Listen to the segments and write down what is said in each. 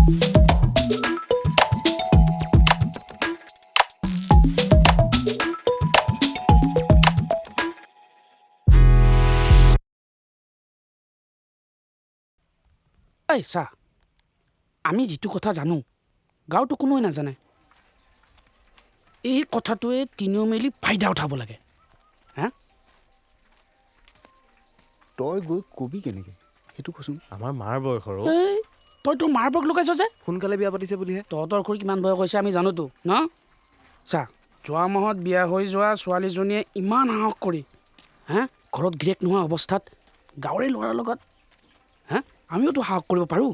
এই চা, আমি যিটো কথা জানো গাঁৱতো কোনোৱে নাজানে। এই কথাটোৱে তিনিও মেলি ফাইদা উঠাব লাগে। হা, তই গৈ কবি কেনেকে সেইটো কচোন। আমাৰ মাৰ বয়সৰ এই তই তোৰ মাৰ বয়স লগাইছ যে। সোনকালে বিয়া পাতিছে বুলিহে। তহঁতৰ খুৰী কিমান বয়স হৈছে আমি জানোতো ন। চা, যোৱা মাহত বিয়া হৈ যোৱা ছোৱালীজনীয়ে ইমান সাহস কৰি ঘৰত গিৰিয়েক নোহোৱা অৱস্থাত গাঁৱৰে ল'ৰাৰ লগত আমিওতো সাহস কৰিব পাৰোঁ।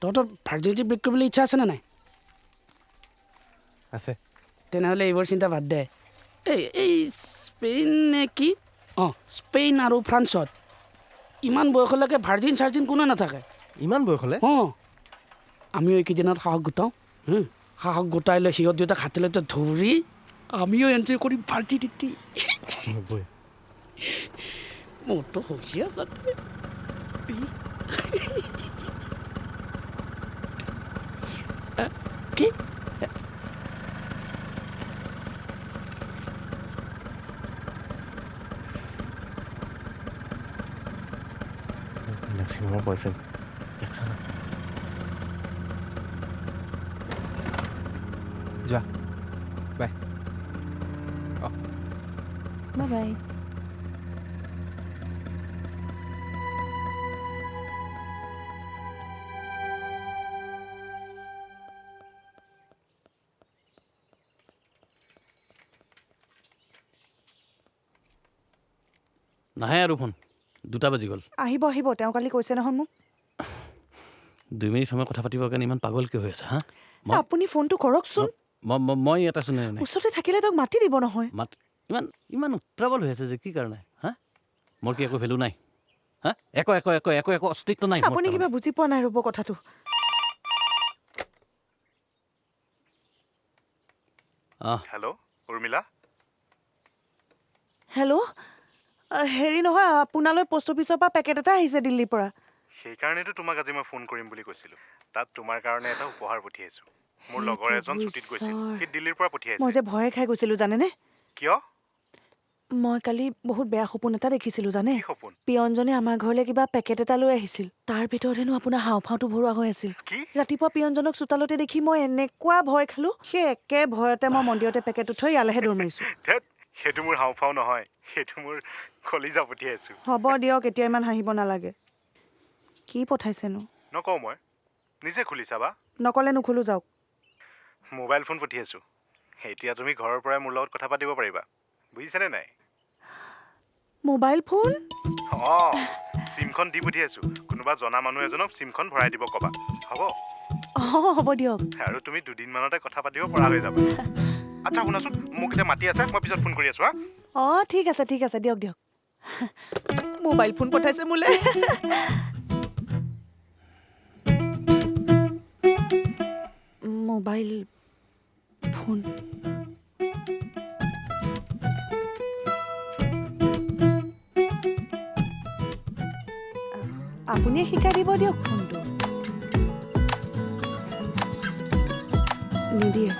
তহঁতৰ ভাৰ্জিনিটি ব্ৰেক কৰিবলৈ ইচ্ছা আছেনে নাই? আছে। তেনেহ'লে এইবোৰ চিন্তা বাদ দে। এই স্পেইন নে কি? স্পেইন আৰু ফ্ৰান্সত ইমান বয়সলৈকে ভাৰ্জিন চাৰ্জিন কোনো নাথাকে। ইমান বয়সলৈ? আমিও এইকেইদিনত সাহস গোটাওঁ। সাহস গোটাই লৈ সিহঁত দুয়োটাক হাতেলৈতে ধৰি আমিও এনজয় কৰিম ভাৰ্জিনিটি। মোৰতো হৈছে কি? মেক্সিমামৰ বয়ফ্ৰেণ্ড যোৱা বাই। Bye bye. নাহে আৰু ফোন 2টা বাজি গ'ল। আহিব আহিব, তেওঁ কালি কৈছে নহয় মোক। 2 মিনিট সময় কথা পাতিবৰ কাৰণে ইমান পাগল কিয় হৈ আছে? আপুনি ফোনটো কৰকচোন। মই এটা চোন ওচৰতে থাকিলে তেওঁক মাতি দিব নহয়। ইমান উত্ৰাৱল হৈ আছে যে কি কাৰণে? মোৰ কি একো ভেলু নাই? একো অস্তিত্ব নাই? আপুনি কিবা বুজি পোৱা নাই ৰ'ব কথাটো। হেল্ল' উৰ্মিলা। হেল্ল', হেৰি নহয়, আপোনালৈ পোষ্ট অফিচৰ পৰা পেকেট এটা আহিছে দিল্লীৰ পৰা। সেইকাৰণেতো তোমাক আজি মই ফোন কৰিম বুলি কৈছিলোঁ। তাত তোমাৰ কাৰণে এটা উপহাৰ পঠিয়াইছোঁ। মোৰ লগৰ এজন ছুটীত গৈছিল, সি দিল্লীৰ পৰা পঠিয়াইছে। মই যে ভয়ে খাই গৈছিলোঁ জানেনে? কিয়? মই কালি বহুত বেয়া সপোন এটা দেখিছিলোঁ জানে। কি সপোন? পিয়নজনে আমাৰ ঘৰলৈ কিবা পেকেট এটা লৈ আহিছিল। তাৰ ভিতৰত হেনো আপোনাৰ হাওঁফাওঁটো ভৰোৱা হৈ আছিল। কি? ৰাতিপুৱা পিয়নজনক চোতালতে দেখি মই এনেকুৱা ভয় খালোঁ, সেই একে ভয়তে মই মন্দিৰতে পেকেটটো থৈ ইয়ালৈহে দৌৰ মাৰিছোঁ। সেইটো মোৰ হাওঁফাও নহয়, সেইটো মোৰ কলিজা পঠিয়াইছোঁ। হ'ব দিয়ক, এতিয়া ইমান হাঁহিব নালাগে। কি পঠাইছেনো? নকওঁ, মই নিজে খুলি চাবা। নকলে নুখুলো, যাওক। মোবাইল ফোন পঠিয়াইছোঁ। এতিয়া তুমি ঘৰৰ পৰাই মোৰ লগত কথা পাতিব পাৰিবা, বুজিছানে নাই? Mobile phone? চিমখন দি পঠিয়াইছোঁ। কোনোবা জনা মানুহ এজনক চিমখন ভৰাই দিব ক'বা, হ'ব? হ'ব দিয়ক। আৰু তুমি 2 দিনমানতে কথা পাতিব পৰা হৈ যাবা। আচ্ছা শুনাচোন, মোক এতিয়া মাতি আছে, মই পিছত ফোন কৰি আছোঁ। ঠিক আছে দিয়ক। মোবাইল ফোন পঠাইছে মোলে। Mobile phone. আপুনিয়ে শিকাই দিব দিয়ক ফোনটো। নিদিয়ে।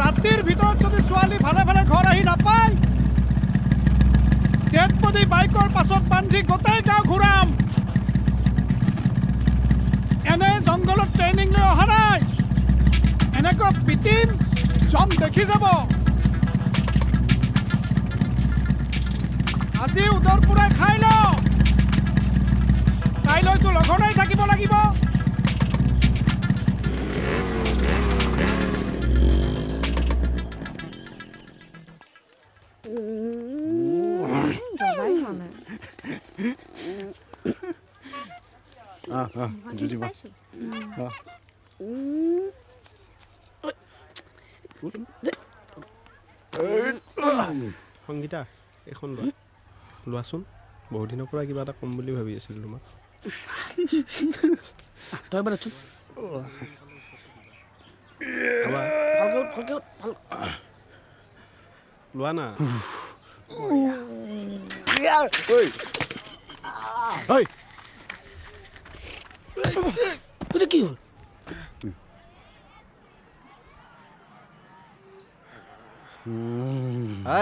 ৰাতিৰ ভিতৰত যদি ছোৱালী ভালে ভালে ঘৰ আহি নাপায়, ডেড বডি বাইকৰ পাছত বান্ধি গোটেই গাঁও ঘূৰাম। এনে জংঘলত ট্ৰেইনিং লৈ অহা নাই, এনেকৈ পিটিম, জম দেখি যাব। আজি উদৰ পুৰাই খাই ল, কাইলৈতো লঘোণেই থাকিব লাগিব। সংগীতা, এইখন লোৱাচোন। বহুত দিনৰ পৰা কিবা এটা ক'ম বুলি ভাবি আছিলোঁ তোমাক। তই এবাৰ উঠচোন খাবা ভালকৈ উঠ ভালকৈ উঠ ভাল লোৱা না ঐ এইটো কি হ'ল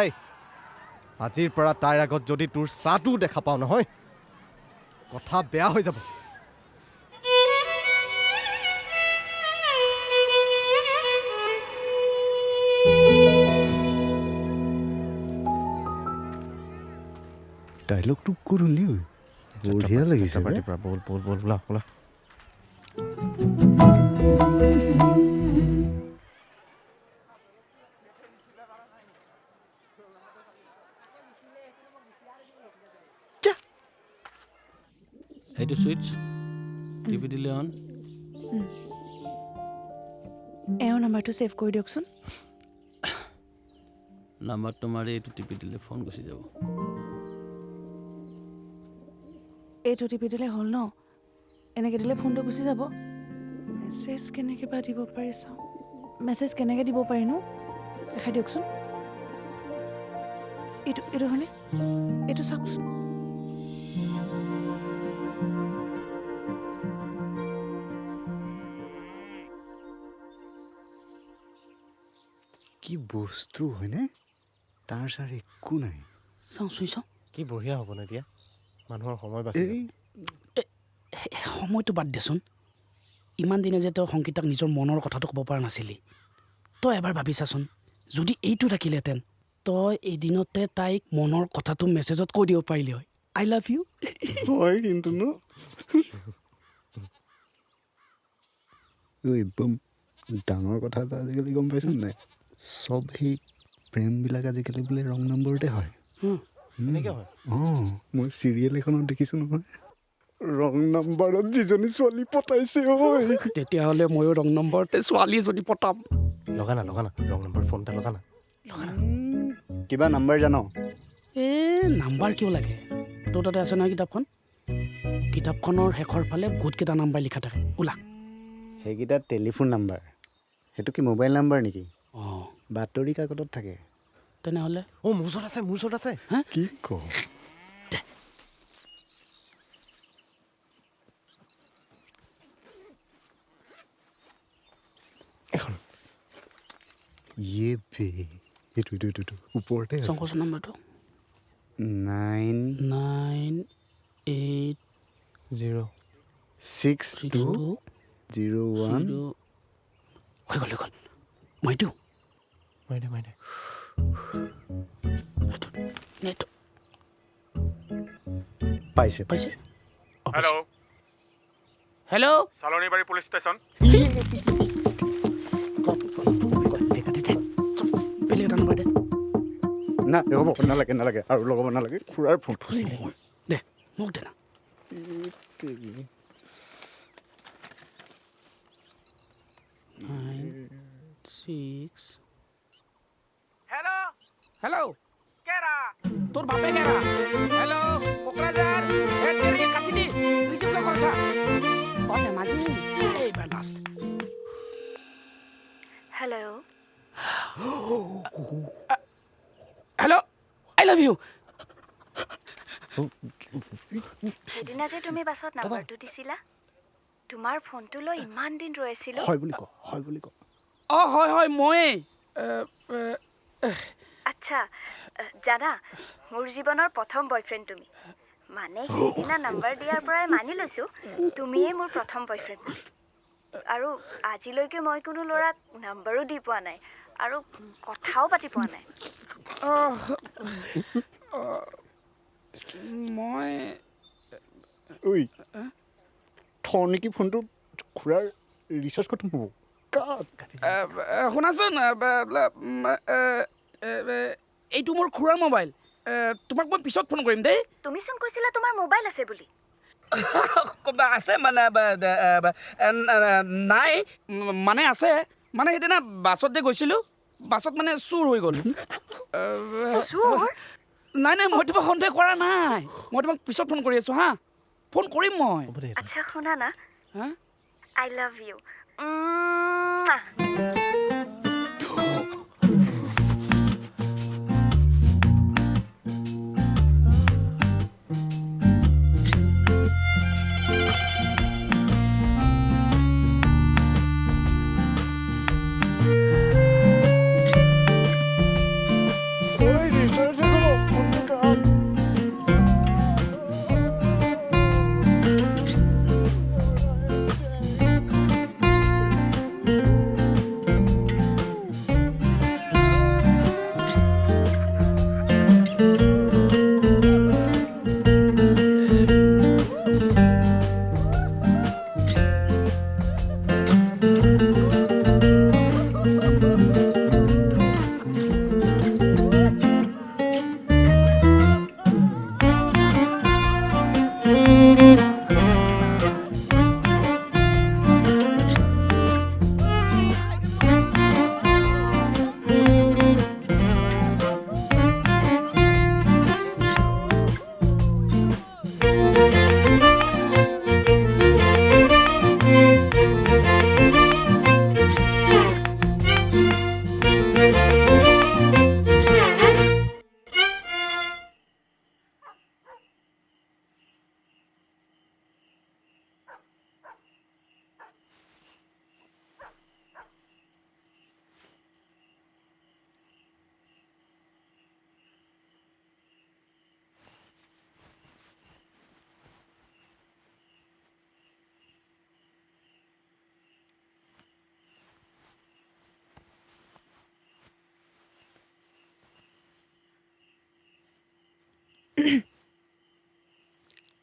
এই আজিৰ পৰা তাইৰ আগত যদি তোৰ চাহটো দেখা পাওঁ নহয় কথা বেয়া হৈ যাব ডাইলগটো ক'ত শুনিলি ঐ বঢ়িয়া লাগিছে বে। বল বল বল ওলা ওলা এইটো ছুইচ টিপি দিলে অন এওঁৰ নাম্বাৰটো ছেভ কৰি দিয়কচোন নাম্বাৰটো মাৰি এইটো টিপি দিলে ফোন গুচি যাব এইটো টিপি দিলে হ'ল ন এনেকৈ দিলে ফোনটো গুচি যাব মেছেজ কেনেকৈ বা দিব পাৰি চাওঁ মেছেজ কেনেকৈ দিব পাৰিনো দেখাই দিয়কচোন এইটো এইটো হয়নে এইটো চাওকচোন কি বস্তু হয়নে তাৰ ছাৰ একো নাই চাওঁ চুই চাওঁ কি বঢ়িয়া হ'ব ন এতিয়া মানুহৰ সময় বাচি এই সময়টো বাদ দেচোন ইমান দিনে যে তই সংগীতাক নিজৰ মনৰ কথাটো ক'ব পৰা নাছিলি তই এবাৰ ভাবিছাচোন যদি এইটো থাকিলেহেঁতেন তই এদিনতে তাইক মনৰ কথাটো মেছেজত কৈ দিব পাৰিলি হয় আই লাভ ইউ হয় কিন্তু ন একদম ডাঙৰ কথা এটা আজিকালি গম পাইছ নাই চব সেই প্ৰেমবিলাক আজিকালি বোলে ৰং নম্বৰতে হয় এনেকৈ হয় অঁ মই চিৰিয়েল এখনত দেখিছোঁ নহয় ৰং নম্বৰত যিজনী ছোৱালী পতাইছে ঐ তেতিয়াহ'লে ময়ো ৰং নম্বৰতে ছোৱালী এজনী পতাম লগা না ৰং নম্বৰ ফোন এটা লগা না কিবা নাম্বাৰ জান নাম্বাৰ কিয় লাগে তোৰ তাতে আছে নহয় কিতাপখন কিতাপখনৰ শেষৰ ফালে বহুতকেইটা নাম্বাৰ লিখা থাকে ওলা সেইকেইটা টেলিফোন নাম্বাৰ সেইটো কি মোবাইল নাম্বাৰ নেকি অঁ বাতৰি কাকতত থাকে তেনেহ'লে অঁ মোৰ ওচৰত আছে কি ক ইয়ে বে এইটো ওপৰতে আছে শংকৰচৰ নম্বৰটো 9686201 হৈ গ'ল মইতো মাৰি দে নেটটো পাইছে পাইছে হেল্ল' হেল্ল' চালনীবাৰী পুলিচ ষ্টেচন বেলেগ এটা নম্বৰ দে না হ'ব নালাগে আৰু লগাব নালাগে খুৰাৰ ফোন দে মোক দে না হেল্ল' তোৰ বাপে কেৰা হেল্ল' কোকৰাঝাৰ কাটি দি ৰিচিভ কৰিছা অঁ ধেমাজি এইবাৰ last hello' hello' I love you সেইদিনা যে তুমি বাছত নাম্বাৰটো দিছিলা তোমাৰ ফোনটো লৈ ইমান দিন ৰৈ আছিলোঁ হয় বুলি ক অঁ হয় ময়ে আচ্ছা জানা মোৰ জীৱনৰ প্ৰথম বয়ফ্ৰেণ্ড তুমি মানে সেইদিনা নাম্বাৰ দিয়াৰ পৰাই মানি লৈছোঁ তুমিয়েই মোৰ প্ৰথম বয়ফ্ৰেণ্ড আৰু আজিলৈকে মই কোনো ল'ৰাক নাম্বাৰো দি পোৱা নাই আৰু কথাও পাতি পোৱা নাই মই ঐ নেকি ফোনটো খুৰাৰ ৰিচাৰ্জ খতম হ'ব শুনাচোন এইটো মোৰ খুৰাৰ মোবাইল তোমাক মই পিছত ফোন কৰিম দেই তুমিচোন কৈছিলা তোমাৰ মোবাইল আছে বুলি আছে মানে নাই মানে আছে মানে সেইদিনা বাছত যে গৈছিলোঁ বাছত মানে চুৰ হৈ গ'ল নাই মই তোমাক সন্দেহ কৰা নাই মই তোমাক পিছত ফোন কৰি আছোঁ হা ফোন কৰিম মই আচ্ছা শুনা না হা I love you.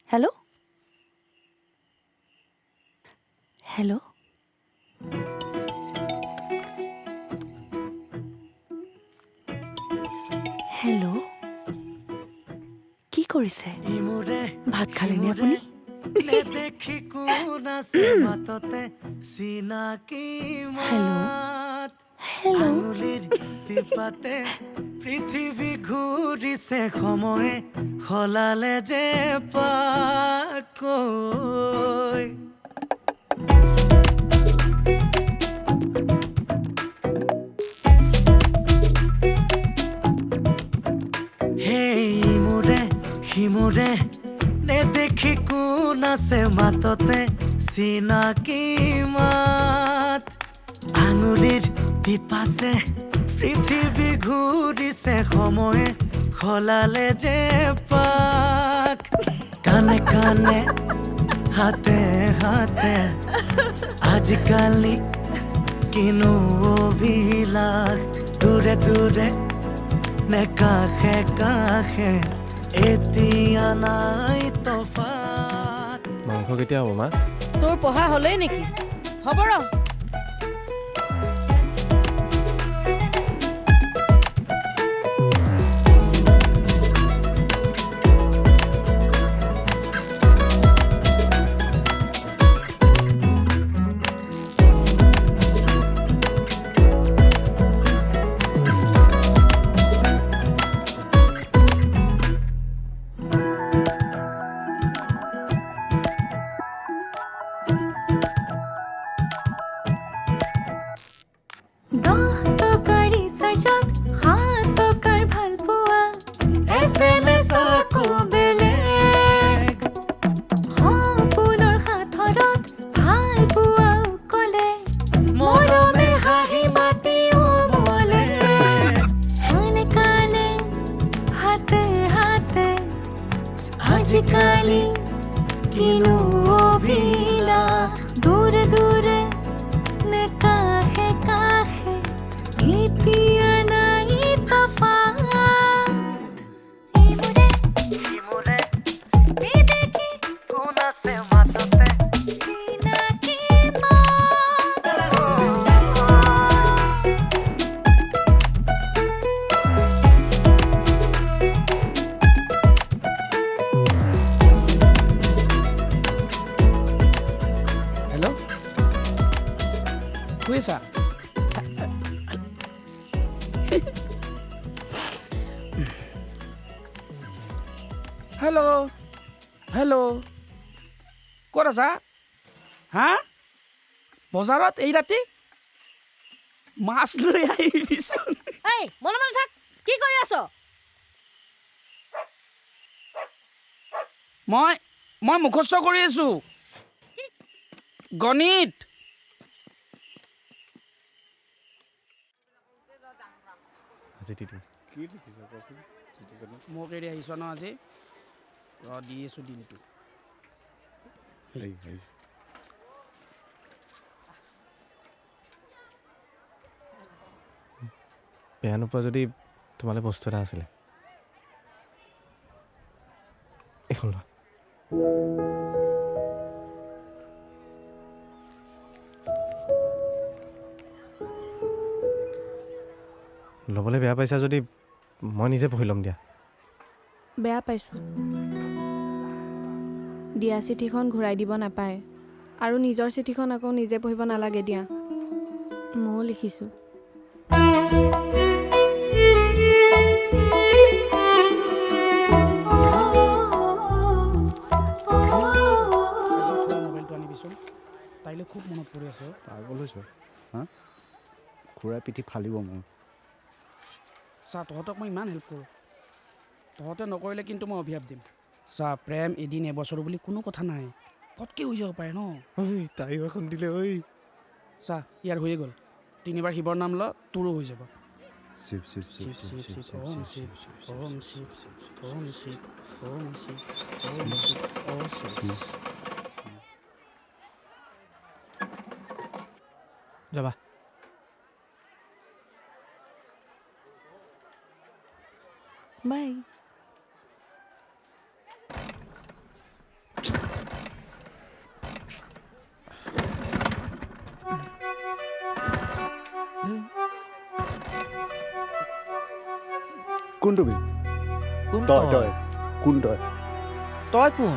Hello', hello', hello', কি কৰিছে? ভাত খালেনে আপুনি? আঙুলিৰ টিপাতে পৃথিৱী ঘূৰিছে, সময়ে সলালে যে পাকৈ। সেই মোৰে সিমূৰে নেদেখি কোন আছে মাততে চিনাকি মাত। আঙুলিৰ টিপাতে পৃথিৱী ঘূৰিছে, সময়ে সলালে যে পাক। কানে কানে হাতে হাতে আজিকালি কিনো অভিলাষ। দূৰে দূৰে নে কাষে কাষে এতিয়া নাই তফাত। মাংস কেতিয়া হ'ব মা? তোৰ পঢ়া হ'লেই নেকি? হ'ব ৰ। আজিকালি কিনো অভিলাষ। দূৰে দূৰে নে কাষে কাষে এতিয়া নাই তফাত। ইমূৰে সিমূৰে নেদেখি কোন আছে মাততে চিনাকি মাত। হেল্ল', শুনিছা? হেল্ল', হেল্ল', ক'ত আছা? হা? বজাৰত এই ৰাতি মাছ লৈ আহিবিচোন। এই মনে মনে থাক, কি কৰি আছ? মই মুখস্থ কৰি আছো গণিত। আজি দিদি মোক এৰি আহিছ ন আজি, দি আছো দিনটো। বেয়া নোপোৱা যদি তোমালৈ বস্তু এটা আছিলে, এইখন লোৱা। ল'বলৈ বেয়া পাইছা যদি মই নিজে পঢ়ি ল'ম দিয়া। বেয়া পাইছোঁ। দিয়া চিঠিখন ঘূৰাই দিব নাপায়, আৰু নিজৰ চিঠিখন আকৌ নিজে পঢ়িব নালাগে দিয়া। ময়ো লিখিছোঁ। মোবাইলটো আনিবিচোন, তাইলৈ খুব মনত পৰি আছে। পাগল হৈছ হা? খুৰাই পিঠি ফালিব মোৰ। চা তহঁতক মই ইমান হেল্প কৰোঁ, তহঁতে নকৰিলে কিন্তু মই অভিশাপ দিম। চা প্ৰেম এদিন এবছৰ বুলি কোনো কথা নাই, পটকৈ হৈ যাব পাৰে ন। তাইও এখন দিলে ঐ। চা ইয়াৰ হৈয়ে গ'ল, 3বাৰ শিৱৰ নাম ল, তোৰো হৈ যাব। শিৱ শিৱ শিৱ শিৱ শিৱ ওম শিৱ ওম শিৱ ওম শিৱ ওম শিৱ ওম শিৱ ওম শিৱ। যাবা। বাই। কোনটো বি? তই তই কোন তই? তই কোন?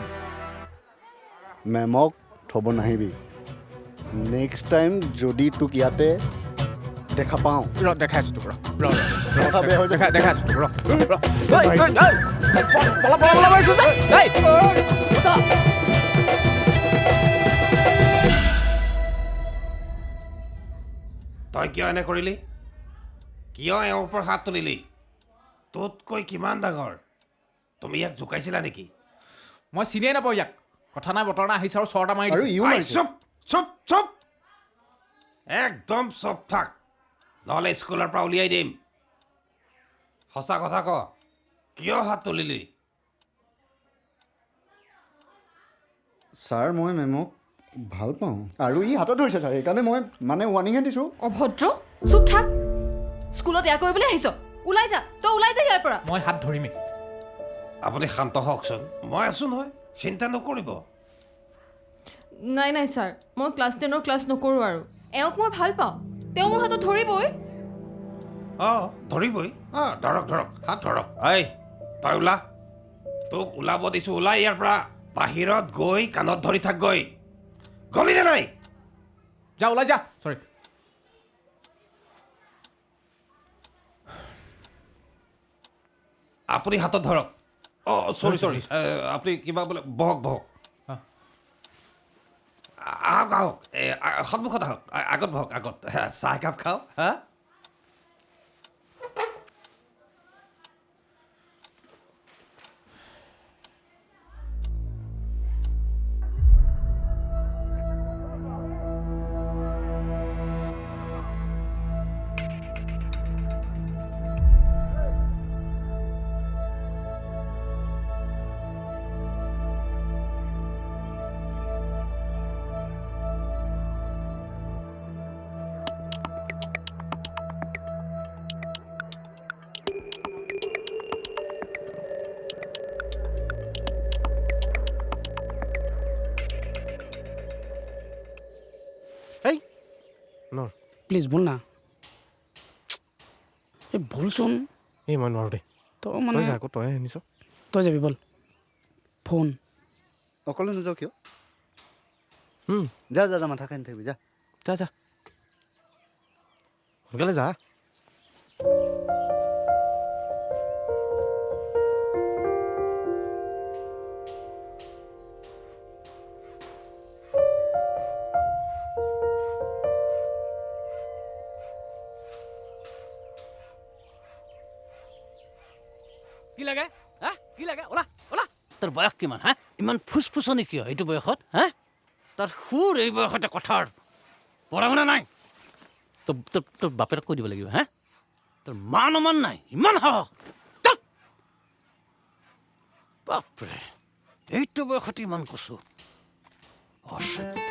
মেমক থ'ব নাহিবি। নেক্সট টাইম যদি তোক ইয়াতে দেখা পাওঁ, দেখাইছোঁ তোক কথা বেয়া হৈ যায়। দেখাইছোঁ তোক তই কিয় এনে কৰিলি? কিয় এওঁৰ ওপৰত হাত তুলিলি? তোতকৈ কিমান ডাঙৰ? তুমি ইয়াক জোকাইছিলা নেকি? মই চিনিয়ে নাপাওঁ ইয়াক। কথা নাই বতৰা নাই, আহিছে আৰু চৰটা মাৰি আৰু দিছে। ইও মাৰিছে। চুপ চুপ চুপ, একদম চুপ থাক, নহ'লে স্কুলৰ পৰা উলিয়াই দিম। সঁচা কথা ক, কিয় হাত তুলিলি? ছাৰ মই মেমক ভাল পাওঁ আৰু ই হাতত ধৰিছে ছাৰ, সেইকাৰণে মই ৱাৰ্ণিংহে দিছোঁ। অভদ্ৰ, চুপ থাক। স্কুলত এয়া কৰিবলৈ আহিছ? ওলাই যা, তই ওলাই যা ইয়াৰ পৰা। মই হাত ধৰিমেই। আপুনি শান্ত হওকচোন, মই আছোঁ নহয়, চিন্তা নকৰিব। নাই নাই ছাৰ, মই ক্লাছ 10ৰ ক্লাছ নকৰোঁ আৰু। এওঁক মই ভাল পাওঁ, তেওঁ মোৰ হাতত ধৰিবই। অঁ ধৰিবই, অঁ ধৰক ধৰক, হাত ধৰক। এই তই ওলা, তোক ওলাব দিছোঁ, ওলাই ইয়াৰ পৰা। বাহিৰত গৈ কাণত ধৰি থাকগৈ, গলিনে নাই? যা ওলাই যা। চৰি। আপুনি হাতত ধৰক। অঁ চৰি চৰি, আপুনি কিবা বোলে বহক বহক। আহক আহক, সন্মুখত আহক, আগত বহক, আগত। চাহ একাপ খাওঁ। হা প্লিজ বল না। এই বলচোন। এই মই নোৱাৰোঁ দেই। তই তই মানে যা আকৌ, তই আনিছ। তই যাবি বল। ফোন অকলে নাযাওঁ কিয়? যা যা যা, মাথা খাই নাথাকিবি, যা যা যা, সোনকালে যা। তোৰ বয়স কিমান হা ইমান ফুচফুচনি কিয় এইটো বয়সত হা তোৰ সুৰ এই বয়সতে কথাৰ পঢ়া শুনা নাই তোৰ বাপেৰক কৈ দিব লাগিব হা তোৰ মান অমান নাই ইমান সাহস বাপৰে এইটো বয়সতে ইমান কৈছো অসত্য